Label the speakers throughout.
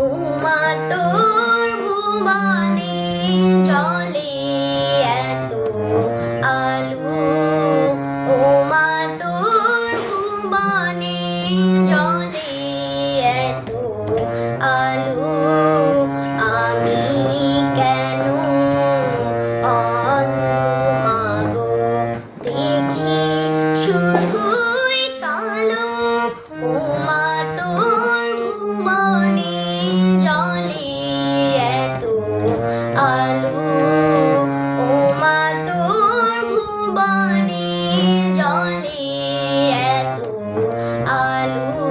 Speaker 1: ওমা তোর ভুবনে জলে এত আলো, ওমা তোর ভুবনে জলে এত আলো, আমি কেন অন্ধ মাগো, দেখি শুধুই কালো। ওমা তোর ভুবনে জলে এত আলো, ওমা তোর ভুবনে জলে এত আলো,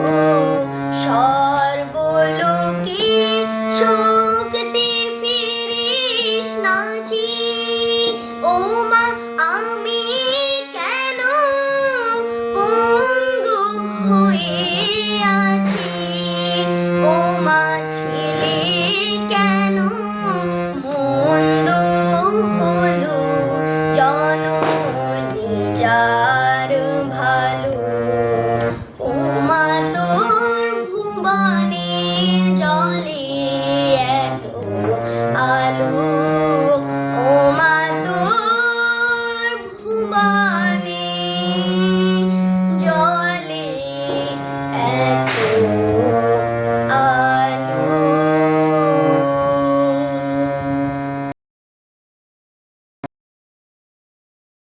Speaker 1: সর্বলোকে শক্তি ফিরিস নাচি। ওমা আমি কেন পঙ্গু হয়ে আছি, ওমা ছেলে কেন মন্দ হলো, জননী যার ভালো। ওমা তোর ভুবনে জলে এত আলো।